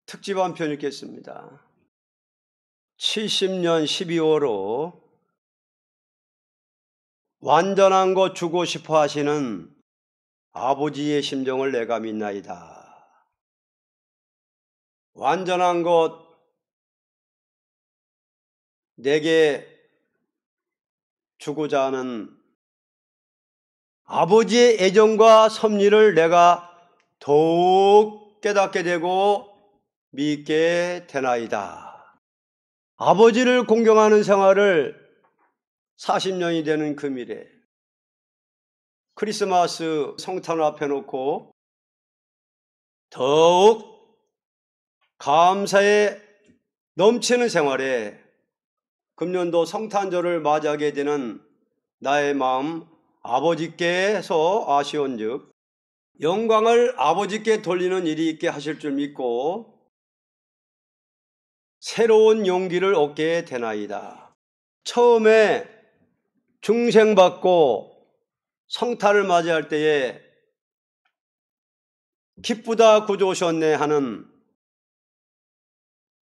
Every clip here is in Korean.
특집 한 편 읽겠습니다. 70년 12월호 완전한 것 주고 싶어 하시는 아버지의 심정을 내가 믿나이다. 완전한 것 내게 주고자 하는 아버지의 애정과 섭리를 내가 더욱 깨닫게 되고 믿게 되나이다. 아버지를 공경하는 생활을 40년이 되는 금일에 크리스마스 성탄을 앞에 놓고 더욱 감사에 넘치는 생활에 금년도 성탄절을 맞이하게 되는 나의 마음 아버지께서 아시온즉 영광을 아버지께 돌리는 일이 있게 하실 줄 믿고 새로운 용기를 얻게 되나이다. 처음에 중생받고 성탄을 맞이할 때에 기쁘다 구주 오셨네 하는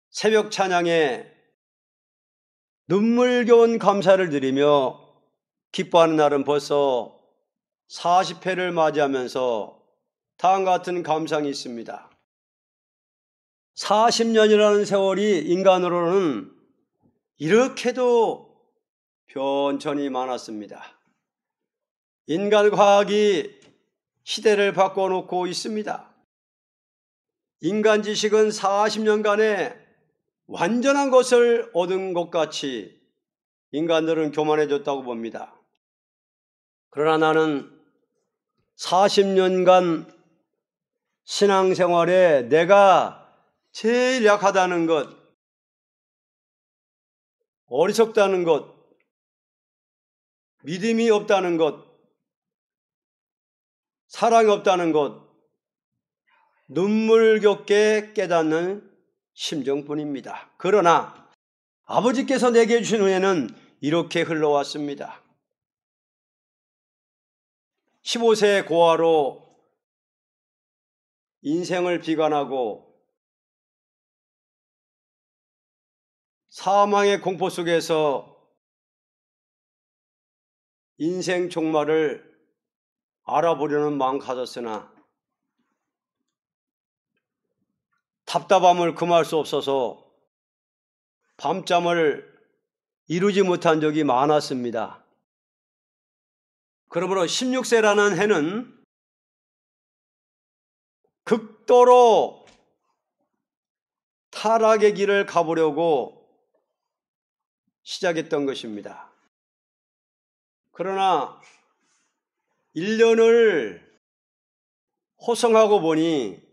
새벽 찬양에 눈물겨운 감사를 드리며 기뻐하는 날은 벌써 40회를 맞이하면서 다음과 같은 감상이 있습니다. 40년이라는 세월이 인간으로는 이렇게도 변천이 많았습니다. 인간 과학이 시대를 바꿔놓고 있습니다. 인간 지식은 40년간에 완전한 것을 얻은 것 같이 인간들은 교만해졌다고 봅니다. 그러나 나는 40년간 신앙생활에 내가 제일 약하다는 것, 어리석다는 것, 믿음이 없다는 것, 사랑이 없다는 것, 눈물겹게 깨닫는 심정뿐입니다. 그러나 아버지께서 내게 주신 은혜는 이렇게 흘러왔습니다. 15세 고아로 인생을 비관하고 사망의 공포 속에서 인생 종말을 알아보려는 마음 가졌으나 답답함을 금할 수 없어서 밤잠을 이루지 못한 적이 많았습니다. 그러므로 16세라는 해는 극도로 타락의 길을 가보려고 시작했던 것입니다. 그러나 1년을 호성하고 보니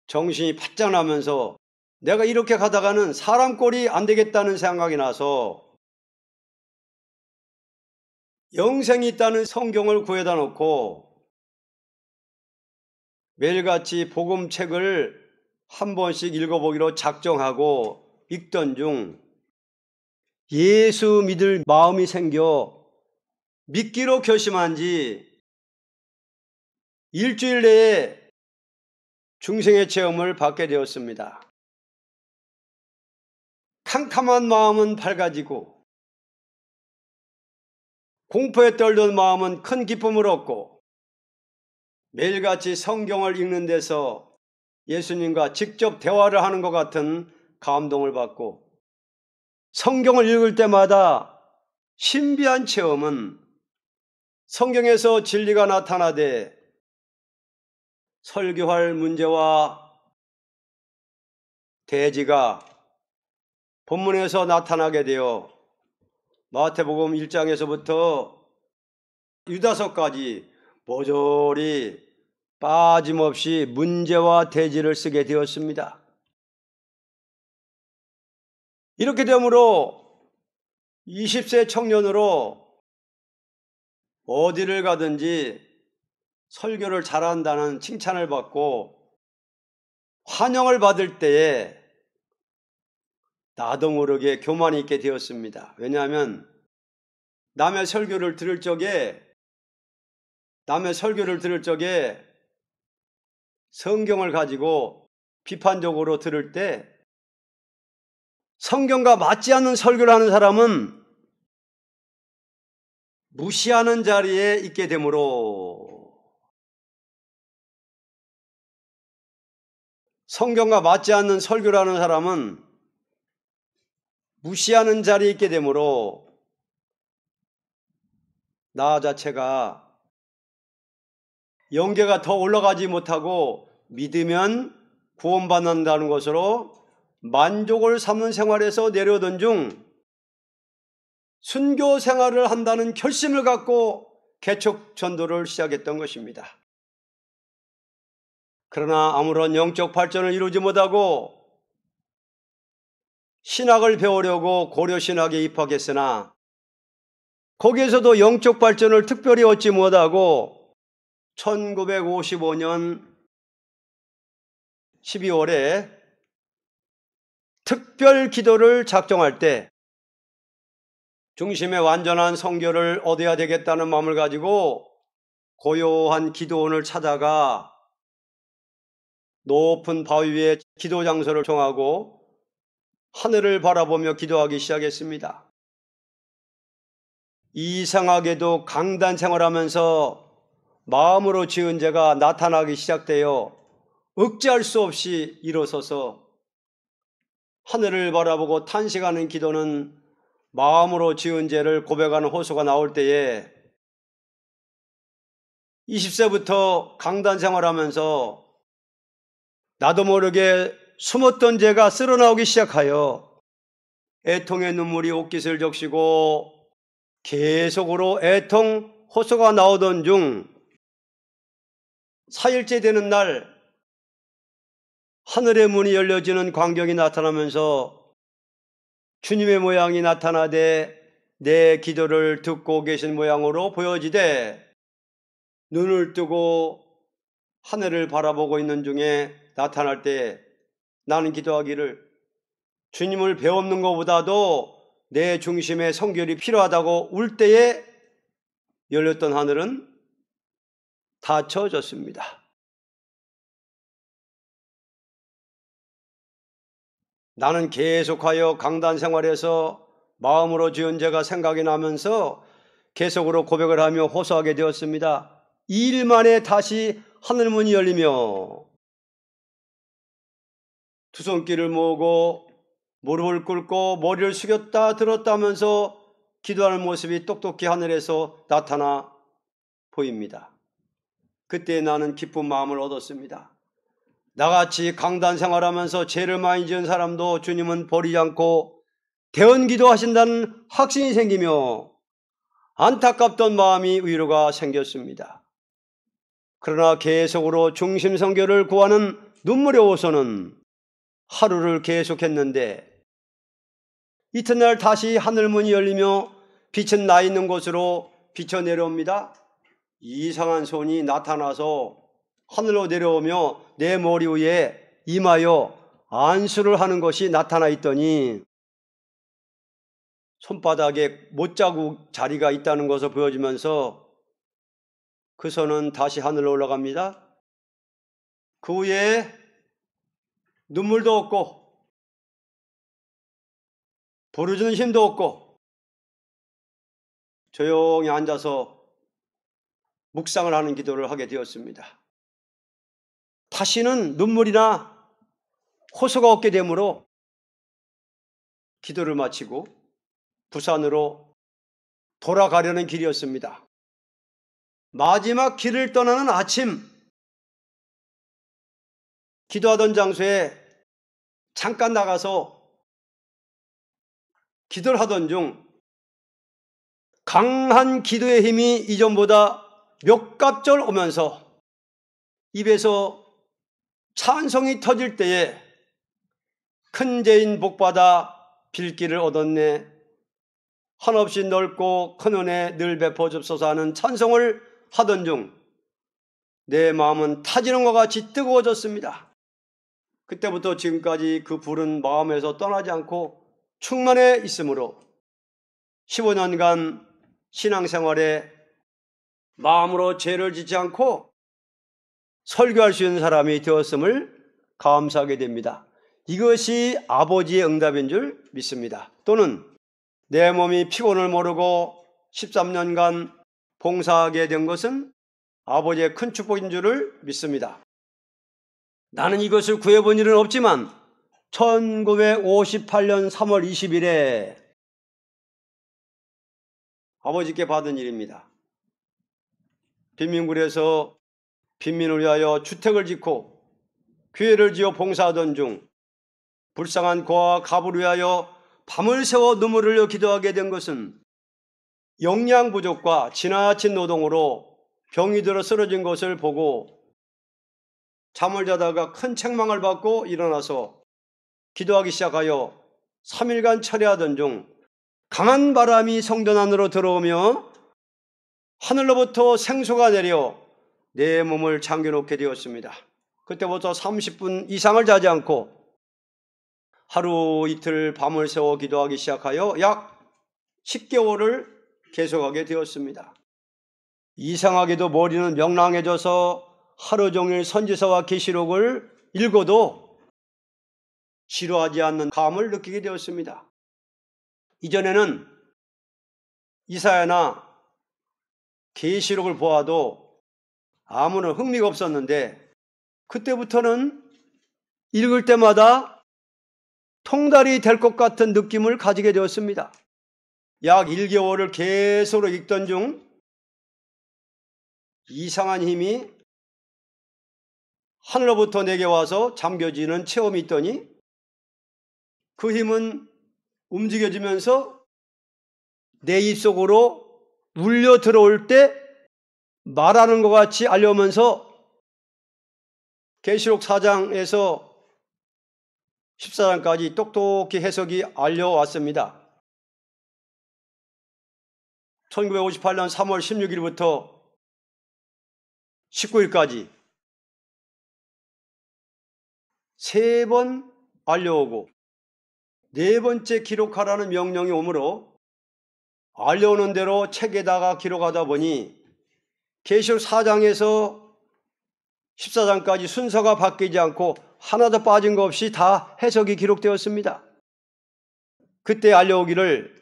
정신이 바짝 나면서 내가 이렇게 가다가는 사람 꼴이 안 되겠다는 생각이 나서 영생이 있다는 성경을 구해다 놓고 매일같이 복음책을 한 번씩 읽어보기로 작정하고 읽던 중 예수 믿을 마음이 생겨 믿기로 결심한 지 일주일 내에 중생의 체험을 받게 되었습니다. 캄캄한 마음은 밝아지고 공포에 떨던 마음은 큰 기쁨을 얻고 매일같이 성경을 읽는 데서 예수님과 직접 대화를 하는 것 같은 감동을 받고 성경을 읽을 때마다 신비한 체험은 성경에서 진리가 나타나되 설교할 문제와 대지가 본문에서 나타나게 되어 마태복음 1장에서부터 유다서까지 모조리 빠짐없이 문제와 대지를 쓰게 되었습니다. 이렇게 되므로 20세 청년으로 어디를 가든지 설교를 잘한다는 칭찬을 받고 환영을 받을 때에 나도 모르게 교만이 있게 되었습니다. 왜냐하면 남의 설교를 들을 적에 성경을 가지고 비판적으로 들을 때 성경과 맞지 않는 설교를 하는 사람은 무시하는 자리에 있게 되므로, 성경과 맞지 않는 설교를 하는 사람은 무시하는 자리에 있게 되므로 나 자체가 영계가 더 올라가지 못하고 믿으면 구원받는다는 것으로 만족을 삼는 생활에서 내려오던 중 순교 생활을 한다는 결심을 갖고 개척 전도를 시작했던 것입니다. 그러나 아무런 영적 발전을 이루지 못하고 신학을 배우려고 고려신학에 입학했으나 거기에서도 영적 발전을 특별히 얻지 못하고 1955년 12월에 특별 기도를 작정할 때 중심의 완전한 성결을 얻어야 되겠다는 마음을 가지고 고요한 기도원을 찾아가 높은 바위 위에 기도 장소를 정하고 하늘을 바라보며 기도하기 시작했습니다. 이상하게도 강단 생활하면서 마음으로 지은 죄가 나타나기 시작되어 억제할 수 없이 일어서서 하늘을 바라보고 탄식하는 기도는 마음으로 지은 죄를 고백하는 호소가 나올 때에 20세부터 강단 생활하면서 나도 모르게 숨었던 죄가 쓸어나오기 시작하여 애통의 눈물이 옷깃을 적시고 계속으로 애통 호소가 나오던 중 4일째 되는 날 하늘의 문이 열려지는 광경이 나타나면서 주님의 모양이 나타나되 내 기도를 듣고 계신 모양으로 보여지되 눈을 뜨고 하늘을 바라보고 있는 중에 나타날 때 나는 기도하기를 주님을 배우는 것보다도 내 중심의 성결이 필요하다고 울 때에 열렸던 하늘은 닫혀졌습니다. 나는 계속하여 강단 생활에서 마음으로 지은 죄가 생각이 나면서 계속으로 고백을 하며 호소하게 되었습니다. 2일 만에 다시 하늘문이 열리며 두 손길을 모으고 무릎을 꿇고 머리를 숙였다 들었다 하면서 기도하는 모습이 똑똑히 하늘에서 나타나 보입니다. 그때 나는 기쁜 마음을 얻었습니다. 나같이 강단 생활하면서 죄를 많이 지은 사람도 주님은 버리지 않고 대언 기도하신다는 확신이 생기며 안타깝던 마음이 위로가 생겼습니다. 그러나 계속으로 중심 성결을 구하는 눈물의 호소는 하루를 계속했는데 이튿날 다시 하늘문이 열리며 빛은 나 있는 곳으로 비쳐 내려옵니다. 이상한 손이 나타나서 하늘로 내려오며 내 머리 위에 임하여 안수를 하는 것이 나타나 있더니 손바닥에 못자국 자리가 있다는 것을 보여주면서 그 손은 다시 하늘로 올라갑니다. 그 후에 눈물도 없고 부르짖는 힘도 없고 조용히 앉아서 묵상을 하는 기도를 하게 되었습니다. 다시는 눈물이나 호소가 없게 되므로 기도를 마치고 부산으로 돌아가려는 길이었습니다. 마지막 길을 떠나는 아침, 기도하던 장소에 잠깐 나가서 기도를 하던 중 강한 기도의 힘이 이전보다 몇 갑절 오면서 입에서 찬송이 터질 때에 큰 죄인 복받아 빌기를 얻었네, 한없이 넓고 큰 은혜 늘 베풀어 줍소서 하는 찬송을 하던 중 내 마음은 타지는 것 같이 뜨거워졌습니다. 그때부터 지금까지 그 불은 마음에서 떠나지 않고 충만해 있으므로 15년간 신앙생활에 마음으로 죄를 짓지 않고 설교할 수 있는 사람이 되었음을 감사하게 됩니다. 이것이 아버지의 응답인 줄 믿습니다. 또는 내 몸이 피곤을 모르고 13년간 봉사하게 된 것은 아버지의 큰 축복인 줄을 믿습니다. 나는 이것을 구해본 일은 없지만 1958년 3월 20일에 아버지께 받은 일입니다. 빈민굴에서 빈민을 위하여 주택을 짓고 교회를 지어 봉사하던 중 불쌍한 고아와 갑을 위하여 밤을 새워 눈물을 흘려 기도하게 된 것은 영양 부족과 지나친 노동으로 병이 들어 쓰러진 것을 보고 잠을 자다가 큰 책망을 받고 일어나서 기도하기 시작하여 3일간 철회하던 중 강한 바람이 성전 안으로 들어오며 하늘로부터 생수가 내려 내 몸을 잠겨놓게 되었습니다. 그때부터 30분 이상을 자지 않고 하루 이틀 밤을 새워 기도하기 시작하여 약 10개월을 계속하게 되었습니다. 이상하게도 머리는 명랑해져서 하루 종일 선지서와 계시록을 읽어도 지루하지 않는 감을 느끼게 되었습니다. 이전에는 이사야나 계시록을 보아도 아무런 흥미가 없었는데 그때부터는 읽을 때마다 통달이 될 것 같은 느낌을 가지게 되었습니다. 약 1개월을 계속 읽던 중 이상한 힘이 하늘로부터 내게 와서 잠겨지는 체험이 있더니 그 힘은 움직여지면서 내 입속으로 울려 들어올 때 말하는 것 같이 알려오면서 계시록 4장에서 14장까지 똑똑히 해석이 알려왔습니다. 1958년 3월 16일부터 19일까지 3번 알려오고 4번째 기록하라는 명령이 오므로 알려오는 대로 책에다가 기록하다 보니 계시록 4장에서 14장까지 순서가 바뀌지 않고 하나도 빠진 것 없이 다 해석이 기록되었습니다. 그때 알려오기를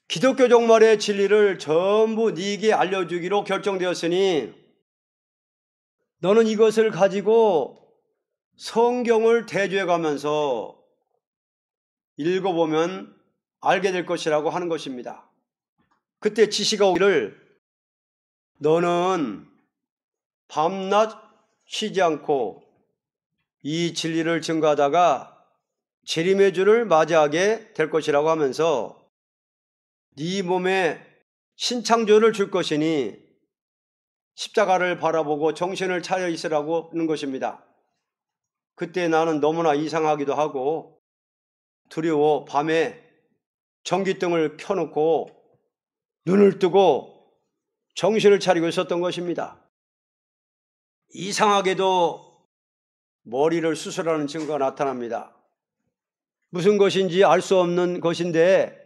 기독교 종말의 진리를 전부 네게 알려주기로 결정되었으니 너는 이것을 가지고 성경을 대조해가면서 읽어보면 알게 될 것이라고 하는 것입니다. 그때 지시가 오기를 너는 밤낮 쉬지 않고 이 진리를 증거하다가 재림의 주를 맞이하게 될 것이라고 하면서 네 몸에 신창조를 줄 것이니 십자가를 바라보고 정신을 차려 있으라고 하는 것입니다. 그때 나는 너무나 이상하기도 하고 두려워 밤에 전기등을 켜놓고 눈을 뜨고 정신을 차리고 있었던 것입니다. 이상하게도 머리를 수술하는 증거가 나타납니다. 무슨 것인지 알 수 없는 것인데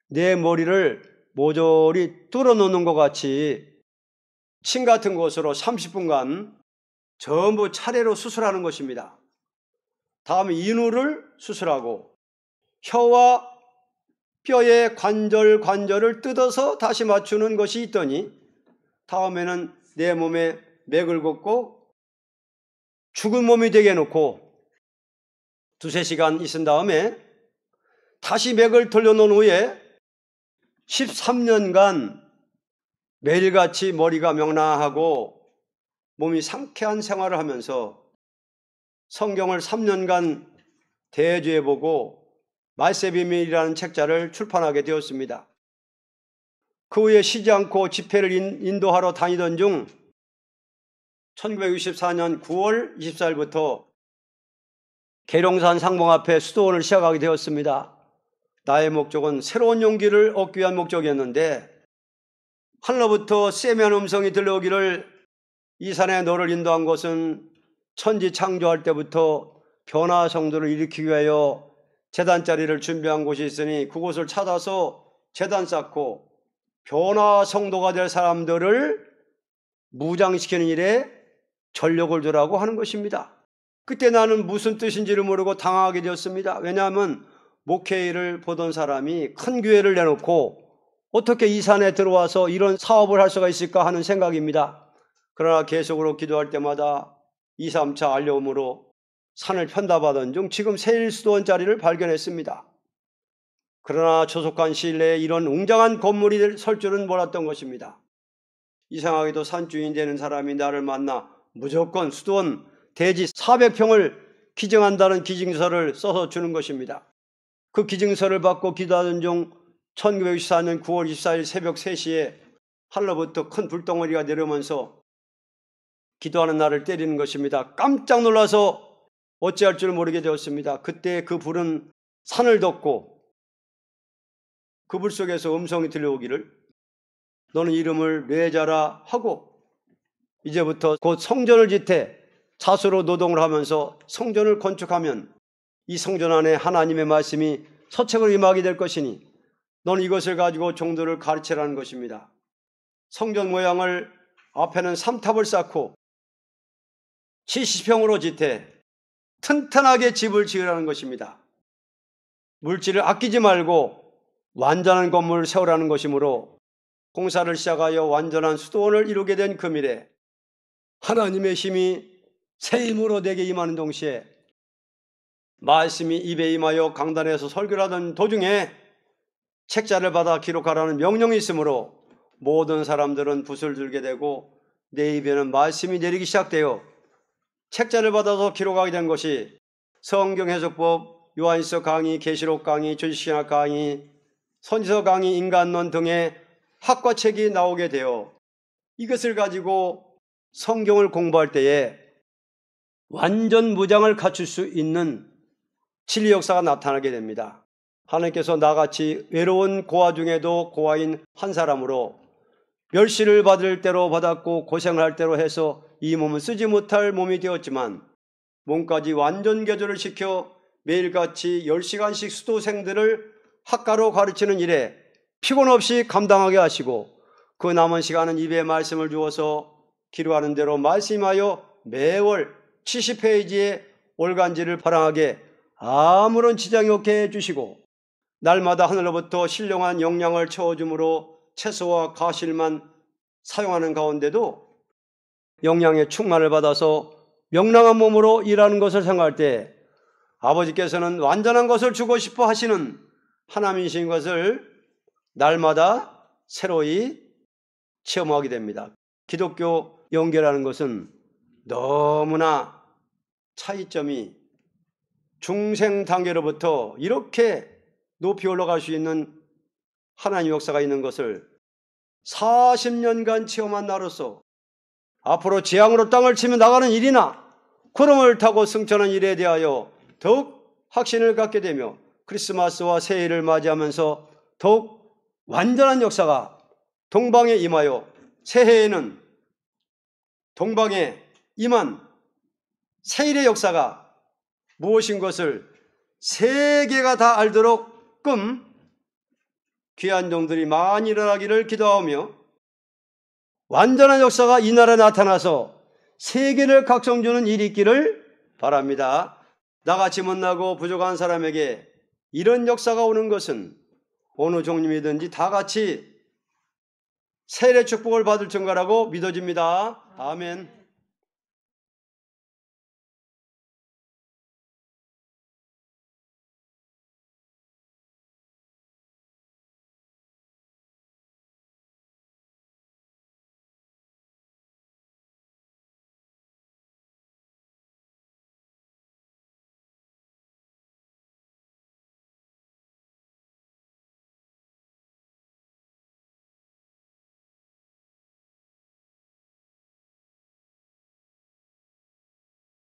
내 머리를 모조리 뚫어놓는 것 같이 침 같은 곳으로 30분간 전부 차례로 수술하는 것입니다. 다음에 인후를 수술하고 혀와 뼈의 관절을 뜯어서 다시 맞추는 것이 있더니 다음에는 내 몸에 맥을 긋고 죽은 몸이 되게 해놓고 2-3시간 있은 다음에 다시 맥을 돌려놓은 후에 13년간 매일같이 머리가 명랑하고 몸이 상쾌한 생활을 하면서 성경을 3년간 대조해보고 말세의 비밀이라는 책자를 출판하게 되었습니다. 그 후에 쉬지 않고 집회를 인도하러 다니던 중 1964년 9월 24일부터 계룡산 상봉 앞에 수도원을 시작하게 되었습니다. 나의 목적은 새로운 용기를 얻기 위한 목적이었는데 하늘로부터 세미한 음성이 들려오기를 이 산에 너를 인도한 것은 천지 창조할 때부터 변화 성도를 일으키기 위하여 제단자리를 준비한 곳이 있으니 그곳을 찾아서 제단 쌓고 변화 성도가 될 사람들을 무장시키는 일에 전력을 주라고 하는 것입니다. 그때 나는 무슨 뜻인지를 모르고 당황하게 되었습니다. 왜냐하면 목회일을 보던 사람이 큰 교회를 내놓고 어떻게 이 산에 들어와서 이런 사업을 할 수가 있을까 하는 생각입니다. 그러나 계속으로 기도할 때마다 2, 3차 알려움으로 산을 편다받은 중 지금 세일수도원 자리를 발견했습니다. 그러나 조속한 시일 내에 이런 웅장한 건물이 설 줄은 몰랐던 것입니다. 이상하게도 산주인 되는 사람이 나를 만나 무조건 수도원 대지 400평을 기증한다는 기증서를 써서 주는 것입니다. 그 기증서를 받고 기도하던 중 1964년 9월 24일 새벽 3시에 하늘로부터 큰 불덩어리가 내려오면서 기도하는 나를 때리는 것입니다. 깜짝 놀라서 어찌할 줄 모르게 되었습니다. 그때 그 불은 산을 덮고 그 불 속에서 음성이 들려오기를 너는 이름을 뇌자라 하고 이제부터 곧 성전을 짓되 자수로 노동을 하면서 성전을 건축하면 이 성전 안에 하나님의 말씀이 서책으로 임하게 될 것이니 너는 이것을 가지고 종들을 가르치라는 것입니다. 성전 모양을 앞에는 3탑을 쌓고 70평으로 짓되 튼튼하게 집을 지으라는 것입니다. 물질을 아끼지 말고 완전한 건물을 세우라는 것이므로 공사를 시작하여 완전한 수도원을 이루게 된 금일에 하나님의 힘이 새 힘으로 내게 임하는 동시에 말씀이 입에 임하여 강단에서 설교를 하던 도중에 책자를 받아 기록하라는 명령이 있으므로 모든 사람들은 붓을 들게 되고 내 입에는 말씀이 내리기 시작되어 책자를 받아서 기록하게 된 것이 성경 해석법, 요한일서 강의, 계시록 강의, 조직신학 강의, 선지서 강의, 인간론 등의 학과책이 나오게 되어 이것을 가지고 성경을 공부할 때에 완전 무장을 갖출 수 있는 진리 역사가 나타나게 됩니다. 하나님께서 나같이 외로운 고아 중에도 고아인 한 사람으로 멸시를 받을 대로 받았고 고생할 대로 해서 이 몸은 쓰지 못할 몸이 되었지만 몸까지 완전 개조를 시켜 매일같이 10시간씩 수도생들을 학가로 가르치는 일에 피곤 없이 감당하게 하시고 그 남은 시간은 입에 말씀을 주어서 기록하는 대로 말씀하여 매월 70페이지의 올간지를 발행하게 아무런 지장이 없게 해주시고 날마다 하늘로부터 신령한 영양을 채워주므로 채소와 가실만 사용하는 가운데도 영양의 충만을 받아서 명랑한 몸으로 일하는 것을 생각할 때 아버지께서는 완전한 것을 주고 싶어 하시는 하나님이신 것을 날마다 새로이 체험하게 됩니다. 기독교 연계라는 것은 너무나 차이점이 중생 단계로부터 이렇게 높이 올라갈 수 있는 하나님 역사가 있는 것을 40년간 체험한 나로서 앞으로 재앙으로 땅을 치며 나가는 일이나 구름을 타고 승천한 일에 대하여 더욱 확신을 갖게 되며 크리스마스와 새해를 맞이하면서 더욱 완전한 역사가 동방에 임하여 새해에는 동방에 임한 새일의 역사가 무엇인 것을 세계가 다 알도록끔 귀한 종들이 많이 일어나기를 기도하며 완전한 역사가 이 나라에 나타나서 세계를 각성주는 일이 있기를 바랍니다. 나같이 못나고 부족한 사람에게 이런 역사가 오는 것은 어느 종류이든지 다 같이 세례 축복을 받을 증거라고 믿어집니다. 아멘.